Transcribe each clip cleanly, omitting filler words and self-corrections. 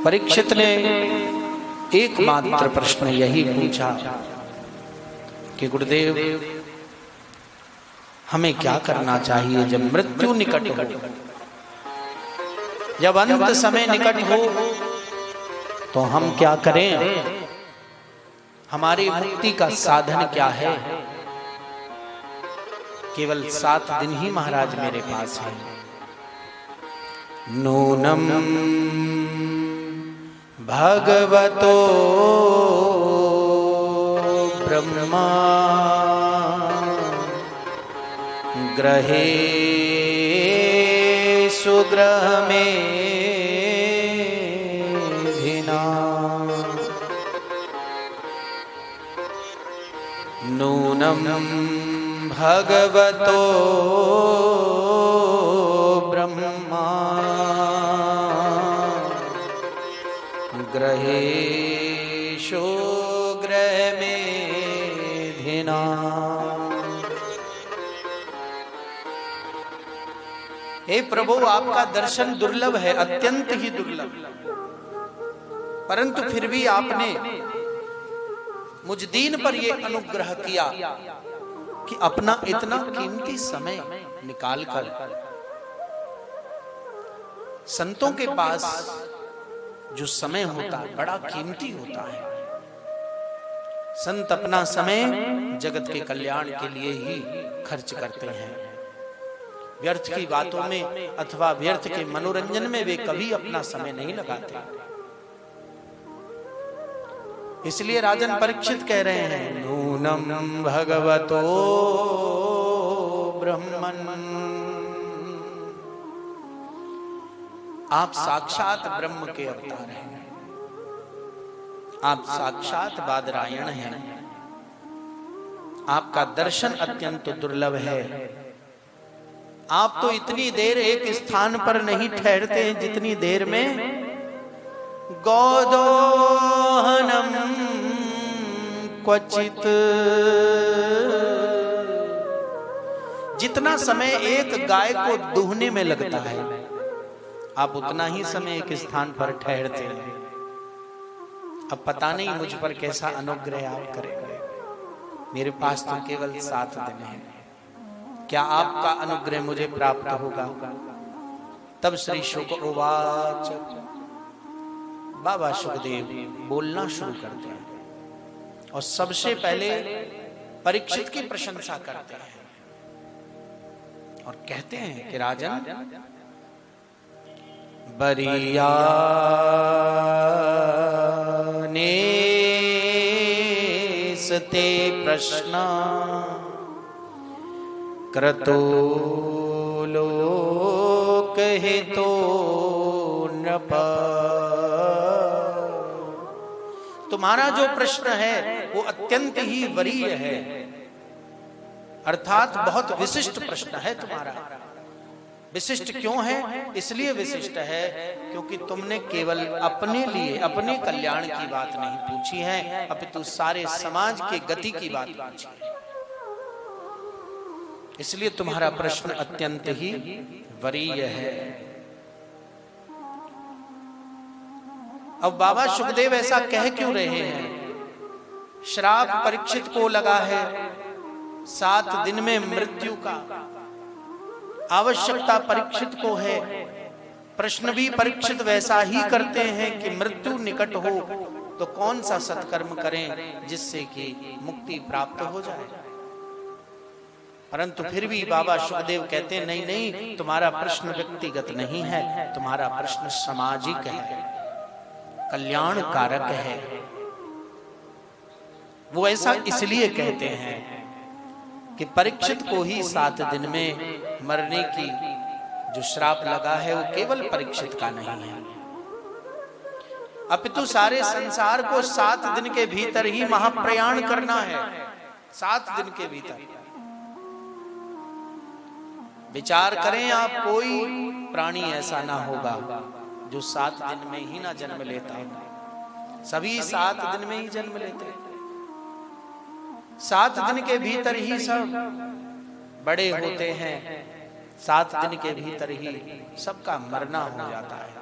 परीक्षित ने एकमात्र प्रश्न यही पूछा कि गुरुदेव, हमें क्या करना चाहिए जब मृत्यु निकट हो, जब अंत समय निकट हो, तो हम क्या करें? हमारी मुक्ति का साधन क्या है? केवल 7 दिन ही महाराज मेरे पास है। नूनम भगवतो ब्रह्मा ग्रहे सुग्रह में भिना। नूनम भगवतो ब्रह्मा ग्रहेशो ग्रह में भिना। हे प्रभु, आपका दर्शन दुर्लभ है, अत्यंत ही दुर्लभ, परंतु फिर भी आपने मुझ दीन पर यह अनुग्रह किया कि अपना इतना कीमती समय निकालकर संतों के पास जो समय होता है बड़ा कीमती होता है। संत अपना समय जगत के कल्याण के लिए ही खर्च करते हैं। व्यर्थ की बातों में अथवा व्यर्थ के मनोरंजन में वे कभी अपना समय नहीं लगाते। इसलिए राजन परीक्षित कह रहे हैं, नूनम भगवतो ब्रह्मन्। आप साक्षात ब्रह्म के अवतार हैं, आप साक्षात बादरायण हैं। आपका दर्शन अत्यंत दुर्लभ है। आप तो इतनी देर एक स्थान पर नहीं ठहरते हैं जितनी देर में गोदोहनम क्वचित, जितना समय एक गाय को दूहने में लगता है, आप उतना ही समय एक स्थान पर ठहरते हैं। अब पता नहीं मुझ पर कैसा अनुग्रह आप करेंगे। मेरे पास तो केवल 7 दिन है, क्या आपका अनुग्रह मुझे प्राप्त होगा? तब श्री शुक उवाच, बाबा सुखदेव बोलना शुरू करते हैं और सबसे पहले परीक्षित की प्रशंसा करते हैं और कहते हैं कि राजन, बरिया ने सते प्रश्न क्रतो लोक हितो नृप। तुम्हारा जो प्रश्न है वो अत्यंत ही वरीय है, अर्थात बहुत विशिष्ट प्रश्न है तुम्हारा। विशिष्ट क्यों है? इसलिए विशिष्ट है क्योंकि तुमने केवल अपने लिए, अपने कल्याण की बात नहीं पूछी है, अपितु सारे समाज के गति की बात पूछी है। इसलिए तुम्हारा प्रश्न अत्यंत ही वरीय है। अब बाबा सुखदेव ऐसा कह क्यों रहे हैं? श्राप परीक्षित को लगा है, 7 दिन में मृत्यु का आवश्यकता परीक्षित को है। प्रश्न भी परीक्षित वैसा ही करते हैं कि मृत्यु निकट हो तो कौन सा सत्कर्म करें जिससे कि मुक्ति प्राप्त हो जाए। परंतु फिर भी बाबा सुखदेव कहते हैं, नहीं नहीं, तुम्हारा प्रश्न व्यक्तिगत नहीं है, तुम्हारा प्रश्न सामाजिक है, कल्याण कारक है। वो ऐसा इसलिए कहते हैं कि परीक्षित को ही 7 दिन में मरने की जो श्राप लगा है वो केवल परीक्षित का नहीं है, अपितु सारे संसार को 7 दिन के भीतर ही महाप्रयाण करना है। 7 दिन के भीतर विचार करें आप, कोई प्राणी ऐसा ना होगा जो 7 दिन में ही ना जन्म लेता है। सभी 7 दिन में ही जन्म लेते हैं। 7 दिन के भीतर ही सब बड़े होते हैं, 7 दिन के भीतर ही सबका मरना हो जाता है।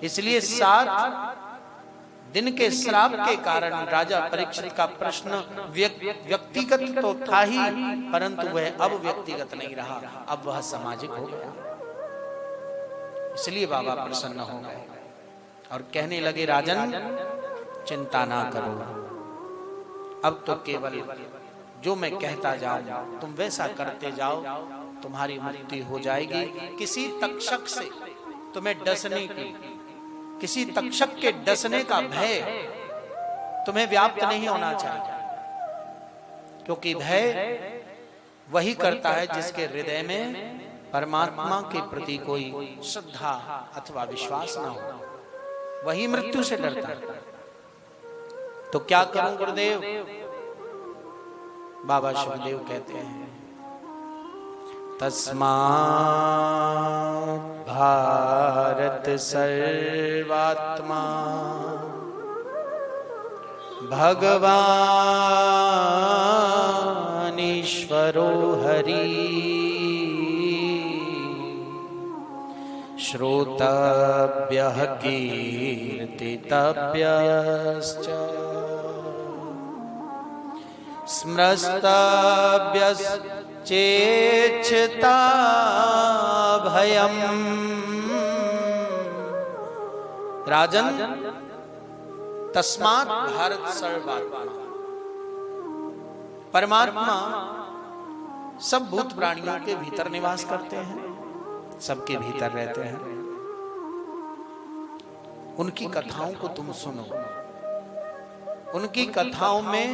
इसलिए 7 दिन के श्राप के कारण राजा परीक्षित का प्रश्न व्यक्तिगत तो था ही, परंतु वह अब व्यक्तिगत नहीं रहा, अब वह सामाजिक हो गया। इसलिए बाबा प्रसन्न हो गए और कहने लगे, राजन चिंता ना करो, अब तो केवल जो मैं कहता जाऊं तुम वैसा करते जाओ, तुम्हारी मुक्ति हो जाएगी। किसी तक्षक से तुम्हें डसने की, किसी तक्षक के डसने का भय तुम्हें व्याप्त नहीं होना चाहिए, क्योंकि भय वही करता है जिसके हृदय में परमात्मा के प्रति कोई श्रद्धा अथवा विश्वास ना हो, वही मृत्यु से डरता है। तो क्या करूं गुरुदेव? बाबा शिवदेव कहते हैं, तस्मात् भारत सर्वात्मा भगवान ईश्वरो हरि श्रोतव्यः कीर्तितव्यश्च स्मृतव्यश्चेच्छता भयम्। राजन तस्मात् भारत सर्वात्मा, परमात्मा सब भूत प्राणियों के भीतर निवास करते हैं, सबके भीतर रहते हैं। उनकी कथाओं को तुम सुनो, उनकी कथाओं में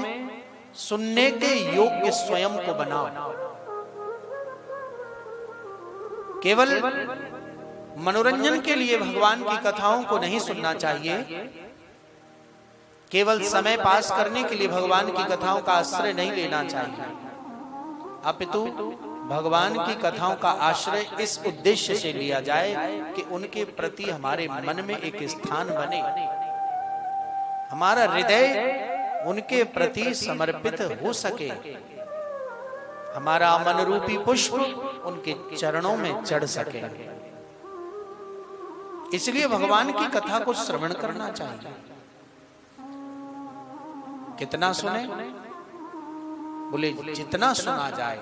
सुनने के योग्य स्वयं को बनाओ। केवल मनोरंजन के लिए भगवान की कथाओं को नहीं सुनना चाहिए, केवल समय पास करने के लिए भगवान की कथाओं का आश्रय नहीं लेना चाहिए, अपितु भगवान की कथाओं का आश्रय इस उद्देश्य से लिया जाए कि उनके प्रति हमारे मन में एक स्थान बने, हमारा हृदय उनके प्रति समर्पित हो सके, हमारा मन रूपी पुष्प उनके चरणों में चढ़ सके। इसलिए भगवान की कथा को श्रवण करना चाहिए। कितना सुने? बोले जितना सुना जाए,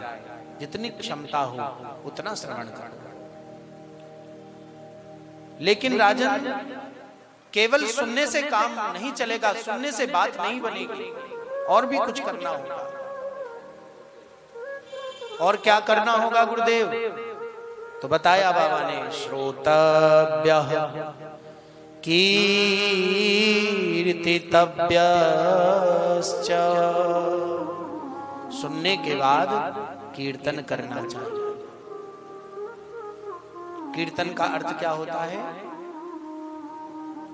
जितनी क्षमता हो उतना श्रवण करो। लेकिन राजन केवल सुनने से काम नहीं चलेगा, सुनने से बात नहीं बनेगी, और भी कुछ करना होगा। और क्या करना होगा गुरुदेव? तो बताया बाबा ने, श्रोतव्यः कीर्तितव्यश्च, सुनने के बाद कीर्तन करना चाहिए। कीर्तन का अर्थ क्या होता है?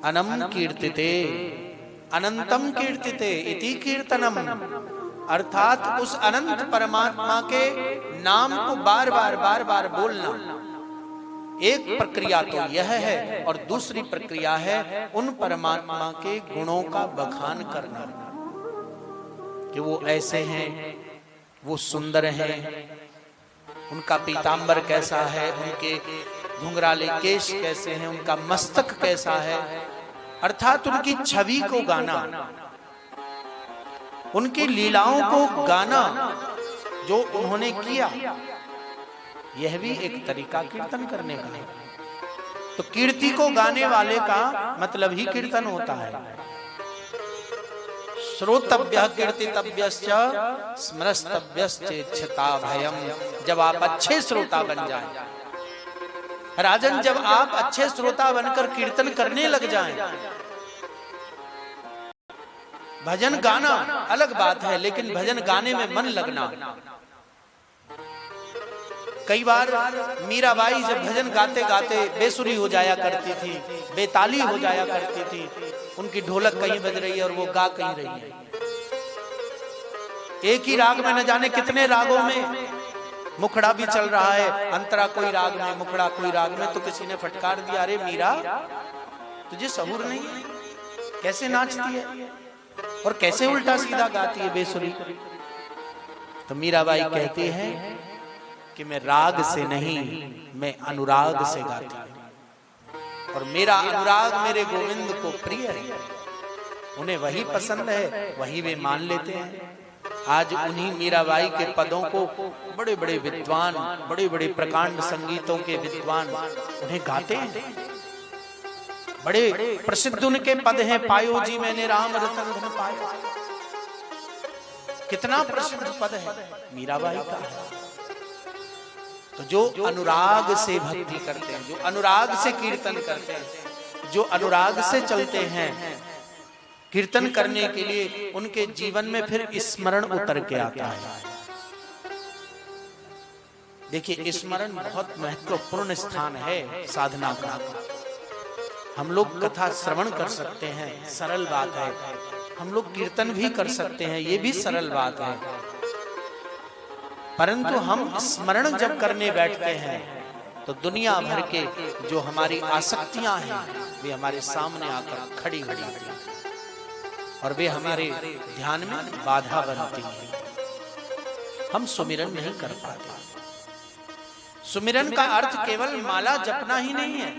अनम कीर्तिते अनंतम कीर्तिते इति कीर्तनम, अर्थात उस अनंत परमात्मा के नाम को बार बार बोलना। एक प्रक्रिया तो यह है, और दूसरी प्रक्रिया है उन परमात्मा के गुणों का बखान करना, कि वो ऐसे हैं, वो सुंदर हैं, उनका पीतांबर कैसा है, उनके घुंघराले केश कैसे हैं, उनका मस्तक कैसा है, अर्थात उनकी छवि को गाना, उनकी लीलाओं को गाना जो उन्होंने किया, यह भी एक तरीका कीर्तन करने का है। तो कीर्ति को गाने वाले का मतलब ही कीर्तन होता है। श्रोतव्यः कीर्तितव्यश्च स्मृतव्यश्चेच्छता भयम्। जब आप अच्छे श्रोता बन जाएं, राजन जब आप अच्छे श्रोता बनकर कीर्तन करने लग जाएं, भजन गाना अलग बात है, लेकिन भजन गाने में मन लगना। कई बार मीराबाई जब भजन गाते गाते बेसुरी हो जाया करती थी, बेताली हो जाया करती थी, उनकी ढोलक कहीं बज रही है और वो गा कहीं रही है। एक ही राग में न जाने कितने रागों में, मुखड़ा भी चल रहा है, अंतरा कोई राग में, मुखड़ा कोई राग में, तो किसी ने फटकार दिया, अरे मीरा तुझे सहूर नहीं है, कैसे नाचती है और कैसे उल्टा सीधा गाती है बेसुरी। तो मीराबाई कहती है कि मैं राग से नहीं, मैं अनुराग से गाती हूं। और मेरा अनुराग मेरे गोविंद को प्रिय है। उन्हें वही पसंद है, वही वे मान लेते हैं। आज उन्हीं मीराबाई के पदों को बड़े बड़े विद्वान, बड़े बड़े प्रकांड संगीतों के विद्वान उन्हें गाते हैं। बड़े प्रसिद्ध उनके पद हैं, पायो जी मैंने राम रतन धन पायो। कितना प्रसिद्ध पद है मीराबाई का। तो जो अनुराग से भक्ति करते हैं, जो अनुराग से कीर्तन करते हैं, जो अनुराग से चलते हैं कीर्तन करने के लिए, उनके जीवन में फिर स्मरण उतर के आता है। देखिए, स्मरण बहुत महत्वपूर्ण स्थान है साधना का। हम लोग कथा श्रवण कर सकते हैं, सरल बात है। हम लोग कीर्तन भी कर सकते हैं, ये भी सरल बात है। परंतु हम स्मरण जब करने बैठते हैं तो दुनिया भर के जो हमारी आसक्तियां हैं वे हमारे सामने आकर खड़ी हो जाती हैं और वे हमारे ध्यान में बाधा बनती हैं। हम सुमिरन नहीं कर पाते। सुमिरन का अर्थ केवल माला जपना ही नहीं है।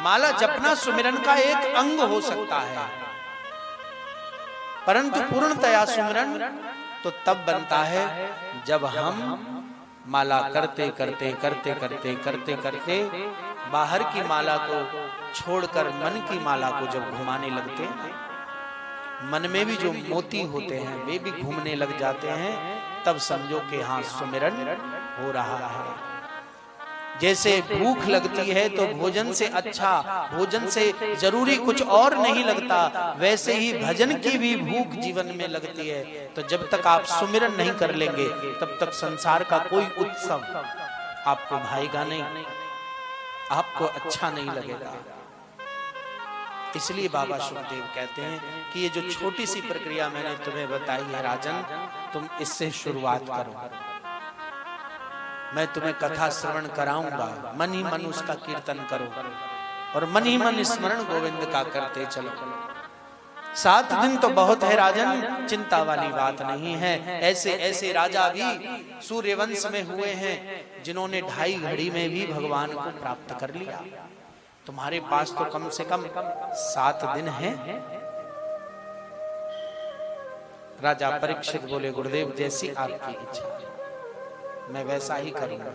माला जपना सुमिरन का एक अंग हो सकता है, परंतु पूर्णतया सुमिरन तो तब बनता है जब हम माला करते करते करते करते करते करते बाहर की माला को छोड़कर मन की माला को जब घुमाने लगते हैं, मन में भी जो मोती होते हैं वे भी घूमने लग जाते हैं, तब समझो कि हाँ सुमिरन हो रहा है। जैसे भूख लगती है तो भोजन से अच्छा, भोजन से जरूरी कुछ और नहीं लगता, वैसे ही भजन की भी भूख जीवन में लगती है। तो जब तक आप सुमिरन नहीं कर लेंगे तब तक संसार का कोई उत्सव आपको भाएगा नहीं, आपको अच्छा नहीं लगेगा। इसलिए बाबा सुखदेव कहते हैं कि ये जो छोटी सी प्रक्रिया मैंने तुम्हें बताई है राजन, तुम इससे शुरुआत करो। मैं तुम्हें कथा श्रवण कराऊंगा, मन ही मन उसका कीर्तन करो और मन ही मन स्मरण गोविंद का करते चलो। 7 दिन तो बहुत है राजन, चिंता वाली बात नहीं है। ऐसे ऐसे राजा भी सूर्यवंश में हुए हैं जिन्होंने 2.5 घड़ी में भी भगवान को प्राप्त कर लिया। तुम्हारे पास तो कम से कम 7 दिन है। राजा परीक्षित बोले, गुरुदेव जैसी आपकी इच्छा, मैं वैसा ही करूंगा।